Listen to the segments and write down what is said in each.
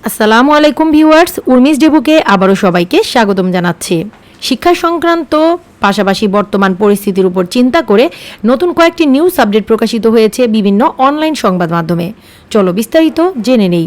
আসসালামু আলাইকুম ভিউয়ার্স, উর্মিস ডেবুকে আবারও সবাইকে স্বাগতম জানাচ্ছি। শিক্ষা সংক্রান্ত পাশাপাশি বর্তমান পরিস্থিতির উপর চিন্তা করে নতুন কয়েকটি নিউজ আপডেট প্রকাশিত হয়েছে বিভিন্ন অনলাইন সংবাদ মাধ্যমে। চলো বিস্তারিত জেনে নেই।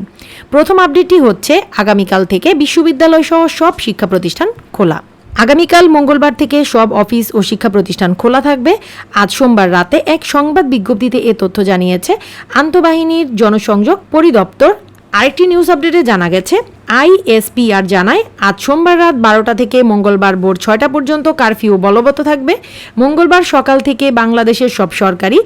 প্রথম আপডেটটি হচ্ছে আগামীকাল থেকে বিশ্ববিদ্যালয় সহ সব শিক্ষা প্রতিষ্ঠান খোলা। আগামীকাল মঙ্গলবার থেকে সব অফিস ও শিক্ষা প্রতিষ্ঠান খোলা থাকবে। আজ সোমবার রাতে এক সংবাদ বিজ্ঞপ্তিতে এ তথ্য জানিয়েছে আন্তঃবাহিনীর জনসংযোগ পরিদপ্তর। আরেকটি নিউজ আপডেটে জানা গেছে আইএসপিআর জানায় আজ সোমবার রাত 12টা থেকে মঙ্গলবার ভোর 6টা পর্যন্ত কারফিউ বলবৎ থাকবে। মঙ্গলবার সকাল থেকে বাংলাদেশের সব সরকারি,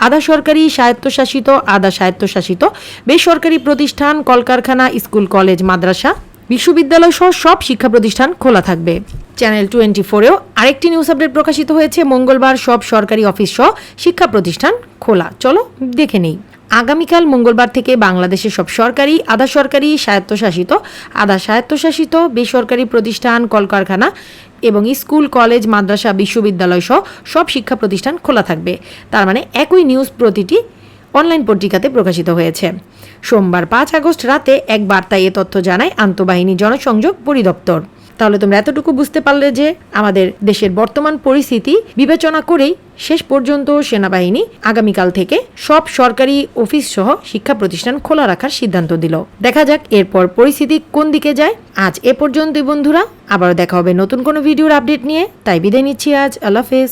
আধা সরকারি, স্বায়ত্তশাসিত, আধা স্বায়ত্তশাসিত বেসরকারি প্রতিষ্ঠান, কলকারখানা, স্কুল, কলেজ, মাদ্রাসা, বিশ্ববিদ্যালয় সহ সব শিক্ষা প্রতিষ্ঠান খোলা থাকবে। চ্যানেল 24-এও আরেকটি নিউজ আপডেট প্রকাশিত হয়েছে মঙ্গলবার সব সরকারি অফিস সহ শিক্ষা প্রতিষ্ঠান খোলা। চলো দেখে নেই। আগামীকাল মঙ্গলবার থেকে বাংলাদেশের সব সরকারি, আধা সরকারি, স্বায়ত্তশাসিত, আধা স্বায়ত্তশাসিত বেসরকারি প্রতিষ্ঠান, কলকারখানা এবং স্কুল, কলেজ, মাদ্রাসা, বিশ্ববিদ্যালয় সহ সব শিক্ষা প্রতিষ্ঠান খোলা থাকবে। তার মানে একই নিউজ প্রতিটি অনলাইন পত্রিকাতে প্রকাশিত হয়েছে। সোমবার 5 আগস্ট রাতে এক বার্তায় এ তথ্য জানায় আন্তঃবাহিনী জনসংযোগ পরিদপ্তর। তাহলে তোমরা এতটুকু বুঝতে পারলে যে আমাদের দেশের বর্তমান পরিস্থিতি বিবেচনা করেই শেষ পর্যন্ত সেনাবাহিনী আগামীকাল থেকে সব সরকারি অফিস সহ শিক্ষা প্রতিষ্ঠান খোলা রাখার সিদ্ধান্ত দিল। দেখা যাক এরপর পরিস্থিতি কোন দিকে যায়। আজ এ পর্যন্তই বন্ধুরা, আবারও দেখা হবে নতুন কোনো ভিডিওর আপডেট নিয়ে। তাই বিদায় নিচ্ছি আজ। আল্লাহ হাফেজ।